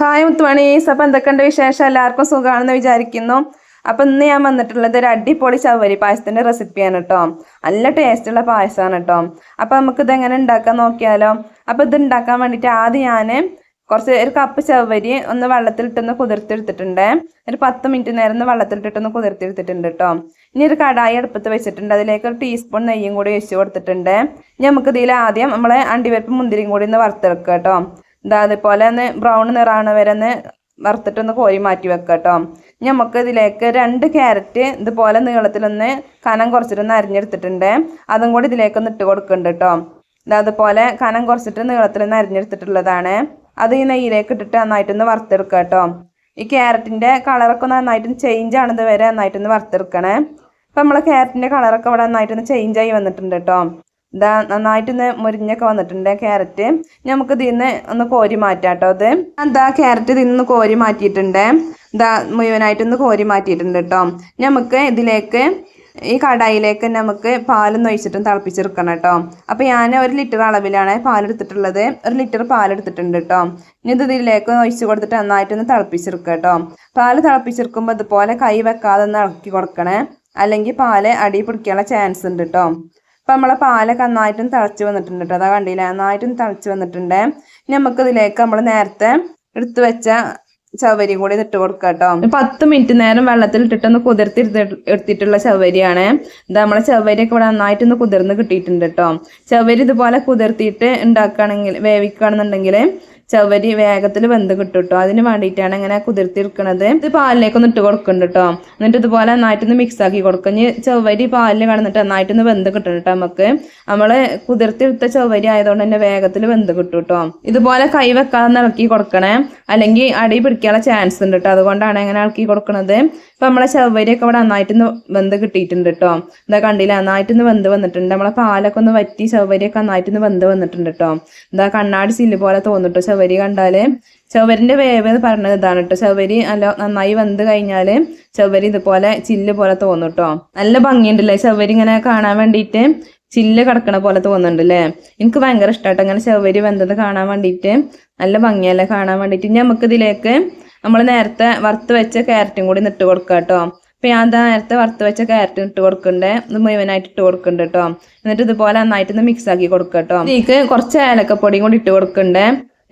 Hi മുത്തുമണീസ്. അപ്പം എന്തൊക്കെയുണ്ട് വിശേഷം? എല്ലാവർക്കും സുഖമാണെന്ന് വിചാരിക്കുന്നു. അപ്പം ഇന്ന് ഞാൻ വന്നിട്ടുള്ളത് ഒരു അടിപൊളി ചവ്വരി പായസത്തിൻ്റെ റെസിപ്പിയാണ് കേട്ടോ. നല്ല ടേസ്റ്റുള്ള പായസമാണ് കേട്ടോ. അപ്പം നമുക്കിത് എങ്ങനെ ഉണ്ടാക്കാൻ നോക്കിയാലോ. അപ്പം ഇത് ഉണ്ടാക്കാൻ വേണ്ടിയിട്ട് ആദ്യം ഞാൻ ഒരു കപ്പ് ചവ്വരി ഒന്ന് വെള്ളത്തിലിട്ടൊന്ന് കുതിർത്തെടുത്തിട്ടുണ്ട്. ഒരു 10 മിനിറ്റ് നേരം ഒന്ന് വെള്ളത്തിലിട്ടിട്ടൊന്ന് കുതിർത്തെടുത്തിട്ടുണ്ട് കേട്ടോ. ഇനി ഒരു കടായി അടുപ്പത്ത് വെച്ചിട്ടുണ്ട്. അതിലേക്ക് ഒരു ടീസ്പൂൺ നെയ്യും കൂടി ഒഴിച്ച് കൊടുത്തിട്ടുണ്ട്. ഇനി നമുക്കിതിൽ ആദ്യം നമ്മളെ അണ്ടിപ്പരിപ്പ് മുന്തിരിയും കൂടി ഒന്ന് വറുത്തെടുക്കുക കേട്ടോ. അതുപോലെ ഒന്ന് ബ്രൗൺ നിറാണ് വരെ ഒന്ന് വറുത്തിട്ടൊന്ന് കോരി മാറ്റി വെക്കുക കേട്ടോ. നമുക്ക് ഇതിലേക്ക് 2 ക്യാരറ്റ് ഇതുപോലെ നീളത്തിലൊന്ന് കനം കുറച്ചിട്ടൊന്ന് അരിഞ്ഞെടുത്തിട്ടുണ്ട്. അതും കൂടി ഇതിലേക്കൊന്ന് ഇട്ട് കൊടുക്കുന്നുണ്ട് കേട്ടോ. അതുപോലെ കനം കുറച്ചിട്ട് നീളത്തിലൊന്ന് അരിഞ്ഞെടുത്തിട്ടുള്ളതാണ്. അത് ഈ നെയ്യിലേക്ക് ഇട്ടിട്ട് നന്നായിട്ടൊന്ന് വറുത്തെടുക്കുക കേട്ടോ. ഈ ക്യാരറ്റിൻ്റെ കളറൊക്കെ നന്നായിട്ട് ചേഞ്ച് ആണത് വരെ നന്നായിട്ടൊന്ന് വറുത്തെടുക്കണേ. അപ്പം നമ്മളെ ക്യാരറ്റിൻ്റെ കളറൊക്കെ ഇവിടെ നന്നായിട്ടൊന്ന് ചേഞ്ചായി വന്നിട്ടുണ്ട് കേട്ടോ. നന്നായിട്ടൊന്ന് മുരിഞ്ഞൊക്കെ വന്നിട്ടുണ്ട് ക്യാരറ്റ്. നമുക്ക് ഇതിൽ നിന്ന് ഒന്ന് കോരി മാറ്റാം കേട്ടോ. ക്യാരറ്റ് ഇതിൽ നിന്ന് കോരി മാറ്റിയിട്ടുണ്ട്. മുഴുവനായിട്ടൊന്ന് കോരി മാറ്റിയിട്ടുണ്ട് കേട്ടോ. നമുക്ക് ഇതിലേക്ക് ഈ കടായിലേക്ക് നമുക്ക് പാലൊന്ന് ഒഴിച്ചിട്ടും തിളപ്പിച്ചെടുക്കണം കേട്ടോ. അപ്പോൾ ഞാൻ 1 ലിറ്റർ അളവിലാണ് പാലെടുത്തിട്ടുള്ളത്. 1 ലിറ്റർ പാലെടുത്തിട്ടുണ്ട് കേട്ടോ. ഇനി ഇത് ഇതിലേക്ക് ഒഴിച്ച് കൊടുത്തിട്ട് നന്നായിട്ടൊന്ന് തിളപ്പിച്ചെടുക്കുക കേട്ടോ. പാല് തിളപ്പിച്ചെടുക്കുമ്പോൾ ഇതുപോലെ കൈ വെക്കാതെ ഒന്ന് ഇളക്കി കൊടുക്കണേ, അല്ലെങ്കിൽ പാല് അടി പിടിക്കാനുള്ള ചാൻസ് ഉണ്ട് കേട്ടോ. അപ്പം നമ്മളെ പാലൊക്കെ നന്നായിട്ടും തിളച്ച് വന്നിട്ടുണ്ട് കേട്ടോ. അതാ കണ്ടില്ല, നന്നായിട്ടും തിളച്ച് വന്നിട്ടുണ്ട്. ഇനി നമുക്കിതിലേക്ക് നമ്മൾ നേരത്തെ എടുത്തു വെച്ച ചവ്വരി കൂടി ഇട്ട് കൊടുക്കുക കേട്ടോ. 10 മിനിറ്റ് നേരം വെള്ളത്തിൽ ഇട്ടിട്ടൊന്ന് എടുത്തിട്ടുള്ള ചവ്വരിയാണ്. നമ്മളെ ചവ്വരിയൊക്കെ ഇവിടെ നന്നായിട്ടൊന്ന് കുതിർന്ന് കിട്ടിയിട്ടുണ്ട് കേട്ടോ. ചവ്വരി ഇതുപോലെ കുതിർത്തിയിട്ട് ഉണ്ടാക്കുകയാണെങ്കിൽ വേവിക്കുകയാണെന്നുണ്ടെങ്കിൽ ചവ്വരി വേഗത്തിൽ വെന്ത് കിട്ടും കേട്ടോ. അതിന് വേണ്ടിയിട്ടാണ് ഇങ്ങനെ കുതിർത്തിരിക്കണത്. ഇത് പാലിലേക്കൊന്ന് ഇട്ട് കൊടുക്കുന്നുണ്ട് കേട്ടോ. എന്നിട്ട് ഇതുപോലെ നന്നായിട്ടൊന്ന് മിക്സ് ആക്കി കൊടുക്കും. ഇനി ചവ്വരി പാലിൽ കിടന്നിട്ട് നന്നായിട്ടൊന്ന് വെന്ത് കിട്ടണം കേട്ടോ. നമുക്ക് നമ്മൾ കുതിർത്തിയെടുത്ത ചവ്വരി ആയതുകൊണ്ട് തന്നെ വേഗത്തിൽ വെന്ത് കിട്ടും കേട്ടോ. ഇതുപോലെ കൈ വെക്കാതെ ഇളക്കി കൊടുക്കണേ, അല്ലെങ്കിൽ അടി പിടിക്കാനുള്ള ചാൻസ് ഉണ്ട് കേട്ടോ. അതുകൊണ്ടാണ് ഇങ്ങനെ ഇളക്കി കൊടുക്കുന്നത്. ഇപ്പം നമ്മളെ ചവ്വരിയൊക്കെ ഇവിടെ നന്നായിട്ടൊന്ന് വെന്ത് കിട്ടിയിട്ടുണ്ട് കേട്ടോ. എന്താ കണ്ടില്ല, നന്നായിട്ടൊന്ന് വെന്ത് വന്നിട്ടുണ്ട്. നമ്മളെ പാലൊക്കെ ഒന്ന് വറ്റി ചവ്വരിയൊക്കെ നന്നായിട്ടൊന്ന് വെന്ത് വന്നിട്ടുണ്ട് കേട്ടോ. എന്താ കണ്ണാടി സില്ല് പോലെ തോന്നിട്ടോ ചവ്വരി കണ്ടാല്. ചവ്വരിന്റെ വേവ് എന്ന് പറഞ്ഞത് ഇതാണ് കേട്ടോ. ചവ്വരി നന്നായി വെന്ത് കഴിഞ്ഞാൽ ചവ്വരി ഇതുപോലെ ചില്ല് പോലെ തോന്നും കേട്ടോ. നല്ല ഭംഗിയുണ്ടല്ലേ ചവ്വരി ഇങ്ങനെ കാണാൻ വേണ്ടിയിട്ട്. ചില്ല് കിടക്കണ പോലെ തോന്നുന്നുണ്ട് അല്ലേ. എനിക്ക് ഭയങ്കര ഇഷ്ടമാട്ടോ ഇങ്ങനെ ചവ്വരി വെന്തത് കാണാൻ വേണ്ടിയിട്ട്. നല്ല ഭംഗിയല്ലേ കാണാൻ വേണ്ടിയിട്ട്. ഇനി നമുക്ക് ഇതിലേക്ക് നമ്മൾ നേരത്തെ വറുത്ത് വെച്ച ക്യാരറ്റും കൂടി ഇട്ട് കൊടുക്കുക കേട്ടോ. അപ്പം ഞാൻ നേരത്തെ വറുത്ത് വെച്ച ക്യാരറ്റ് ഇട്ട് കൊടുക്കണ്ടേ, ഇത് മുഴുവനായിട്ട് ഇട്ട് കൊടുക്കുന്നുണ്ട് കേട്ടോ. എന്നിട്ട് ഇതുപോലെ നന്നായിട്ടൊന്ന് മിക്സ് ആക്കി കൊടുക്കുക കേട്ടോ. ഇതിലേക്ക് കുറച്ച് ഏലക്കപ്പൊടിയും കൂടി ഇട്ട് കൊടുക്കണ്ടേ.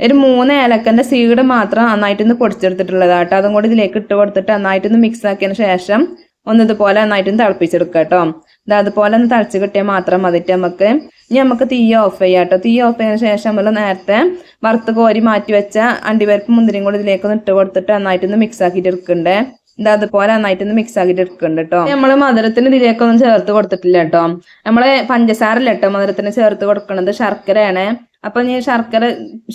ഒരു 3 ഏലക്കൻ്റെ സീഡ് മാത്രം നന്നായിട്ടൊന്ന് പൊടിച്ചെടുത്തിട്ടുള്ളതാണ് കേട്ടോ. അതും കൂടി ഇതിലേക്ക് ഇട്ട് കൊടുത്തിട്ട് നന്നായിട്ടൊന്ന് മിക്സ് ആക്കിയതിന് ശേഷം ഇതുപോലെ നന്നായിട്ടൊന്ന് തിളപ്പിച്ചെടുക്കുക കേട്ടോ. അതുപോലെ ഒന്ന് തിളച്ച് കിട്ടിയാൽ മാത്രം മതിട്ട് നമുക്ക്. ഇനി നമുക്ക് തീ ഓഫ് ചെയ്യാം കേട്ടോ. തീ ഓഫ് ചെയ്തതിന് ശേഷം നമ്മൾ നേരത്തെ വറുത്ത് കോരി മാറ്റി വെച്ച അണ്ടിപ്പരിപ്പ് മുന്തിരിയും കൂടി ഇതിലേക്കൊന്ന് ഇട്ട് കൊടുത്തിട്ട് നന്നായിട്ടൊന്ന് മിക്സ് ആക്കിയിട്ട് എടുക്കണ്ടേ. അതുപോലെ നന്നായിട്ടൊന്ന് മിക്സ് ആക്കിയിട്ട് എടുക്കുന്നുണ്ട് കേട്ടോ. നമ്മൾ മധുരത്തിന് ഇതിലേക്കൊന്നും ചേർത്ത് കൊടുത്തിട്ടില്ല കേട്ടോ. നമ്മള് പഞ്ചസാരല്ല കേട്ടോ മധുരത്തിന് ചേർത്ത് കൊടുക്കണത്, ശർക്കരയാണ്. അപ്പൊ ഞാൻ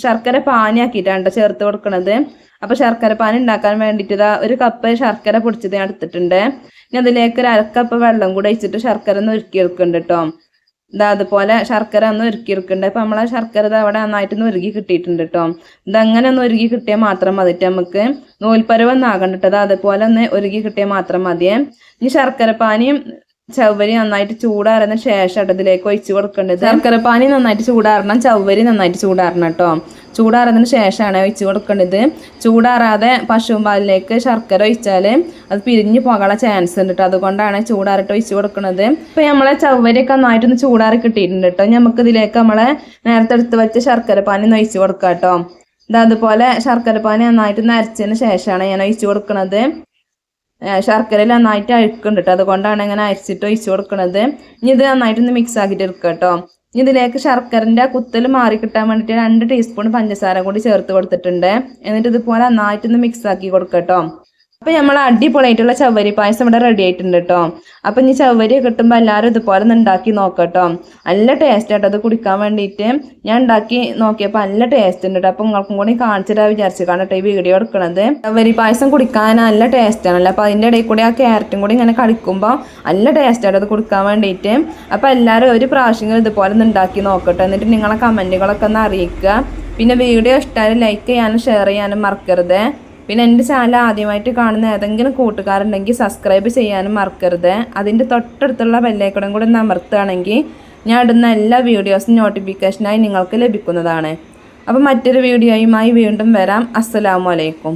ശർക്കര പാനിയാക്കിയിട്ടാണ് ചേർത്ത് കൊടുക്കണത്. അപ്പൊ ശർക്കര പാനി ഉണ്ടാക്കാൻ വേണ്ടിയിട്ട് 1 കപ്പ് ശർക്കര പൊടിച്ചത് ഞാൻ എടുത്തിട്ടുണ്ട്. ഇനി അതിലേക്ക് 1/2 കപ്പ് വെള്ളം കൂടെ ഒഴിച്ചിട്ട് ശർക്കര ഒന്ന് ഉരുക്കിയെടുക്കുന്നുണ്ട് കേട്ടോ. അതുപോലെ ശർക്കര ഒന്ന് ഉരുക്കിയെടുക്കുന്നുണ്ട്. അപ്പൊ നമ്മളെ ശർക്കര അവിടെ നന്നായിട്ടൊന്ന് ഉരുകി കിട്ടിയിട്ടുണ്ട് കേട്ടോ. ഇതങ്ങനെ ഒന്ന് ഉരുകി കിട്ടിയാൽ മാത്രം മതിട്ട് നമുക്ക്. നൂൽപ്പരുവൊന്നും ആകണ്ടിട്ടത് അതുപോലെ ഒന്ന് ഉരുകി കിട്ടിയാൽ മാത്രം മതിയേ. ഇനി ശർക്കര പാനിയും ചവ്വരി നന്നായിട്ട് ചൂടാറുന്ന ശേഷം ഇതിലേക്ക് ഒഴിച്ച് കൊടുക്കേണ്ടത്. ശർക്കര പാനി നന്നായിട്ട് ചൂടാറണം, ചവ്വരി നന്നായിട്ട് ചൂടാറണം കേട്ടോ. ചൂടാറുന്നതിന് ശേഷമാണ് ഒഴിച്ച് കൊടുക്കേണ്ടത്. ചൂടാറാതെ പശുപാലിലേക്ക് ശർക്കര ഒഴിച്ചാൽ അത് പിരിഞ്ഞു പോകാനുള്ള ചാൻസ് ഉണ്ട് കേട്ടോ. അതുകൊണ്ടാണ് ചൂടാറിട്ട് ഒഴിച്ച് കൊടുക്കുന്നത്. ഇപ്പം നമ്മളെ ചവ്വരിയൊക്കെ നന്നായിട്ടൊന്ന് ചൂടാറി കിട്ടിയിട്ടുണ്ട് കേട്ടോ. നമുക്ക് ഇതിലേക്ക് നമ്മളെ നേരത്തെ എടുത്ത് വെച്ച് ശർക്കര പാനി ഒന്ന് ഒഴിച്ച് കൊടുക്കാം കേട്ടോ. അതുപോലെ ശർക്കര പാനി നന്നായിട്ടൊന്ന് അരച്ചതിന് ശേഷമാണ് ഞാൻ ഒഴിച്ച് കൊടുക്കുന്നത്. ശർക്കരയിൽ നന്നായിട്ട് അഴുക്കുണ്ട് കേട്ടോ. അതുകൊണ്ടാണ് ഇങ്ങനെ അരിച്ചിട്ട് ഒഴിച്ച് കൊടുക്കുന്നത്. ഇനി ഇത് നന്നായിട്ടൊന്ന് മിക്സ് ആക്കിയിട്ട് എടുക്കുക കേട്ടോ. ഇനി ഇതിലേക്ക് ശർക്കരൻ്റെ കുത്തൽ മാറി കിട്ടാൻ വേണ്ടിയിട്ട് 2 ടീസ്പൂൺ പഞ്ചസാര കൂടി ചേർത്ത് കൊടുത്തിട്ടുണ്ട്. എന്നിട്ട് ഇതുപോലെ നന്നായിട്ടൊന്ന് മിക്സ് ആക്കി കൊടുക്കുക കേട്ടോ. അപ്പം നമ്മൾ അടിപൊളിയായിട്ടുള്ള ചവ്വരി പായസം ഇവിടെ റെഡി ആയിട്ടുണ്ട് കേട്ടോ. അപ്പം ഇനി ചവ്വരി കിട്ടുമ്പോൾ എല്ലാവരും ഇതുപോലെ ഒന്ന് ഉണ്ടാക്കി നോക്കട്ടോ. നല്ല ടേസ്റ്റ് ആട്ടോ അത് കുടിക്കാൻ വേണ്ടിയിട്ട്. ഞാൻ ഉണ്ടാക്കി നോക്കിയപ്പോൾ നല്ല ടേസ്റ്റ് ഉണ്ട് കേട്ടോ. അപ്പം നിങ്ങൾക്കും കൂടി കാണിച്ചിട്ടാ വിചാരിച്ചിട്ടാണ് കേട്ടോ ഈ വീഡിയോ എടുക്കുന്നത്. ചവ്വരി പായസം കുടിക്കാൻ നല്ല ടേസ്റ്റ് ആണല്ലോ. അപ്പം അതിൻ്റെ ഇടയിൽ കൂടി ആ ക്യാരറ്റും കൂടി ഇങ്ങനെ കടിക്കുമ്പോൾ നല്ല ടേസ്റ്റ് ആട്ടോ അത് കുടിക്കാൻ വേണ്ടിയിട്ട്. അപ്പം എല്ലാവരും ഒരു പ്രാവശ്യം ഇതുപോലെ ഒന്ന് ഉണ്ടാക്കി നോക്കട്ടോ. എന്നിട്ട് നിങ്ങളെ കമൻറ്റുകളൊക്കെ ഒന്ന് അറിയിക്കുക. പിന്നെ വീഡിയോ ഇഷ്ടമായാലും ലൈക്ക് ചെയ്യാനും ഷെയർ ചെയ്യാനും മറക്കരുത്. പിന്നെ എൻ്റെ ചാനൽ ആദ്യമായിട്ട് കാണുന്ന ഏതെങ്കിലും കൂട്ടുകാരുണ്ടെങ്കിൽ സബ്സ്ക്രൈബ് ചെയ്യാനും മറക്കരുത്. അതിൻ്റെ തൊട്ടടുത്തുള്ള ബെല്ലൈക്കണും കൂടെ ഒന്ന് അമർത്തുകയാണെങ്കിൽ ഞാൻ ഇടുന്ന എല്ലാ വീഡിയോസും നോട്ടിഫിക്കേഷനായി നിങ്ങൾക്ക് ലഭിക്കുന്നതാണ്. അപ്പോൾ മറ്റൊരു വീഡിയോയുമായി വീണ്ടും വരാം. അസ്സലാമു അലൈക്കും.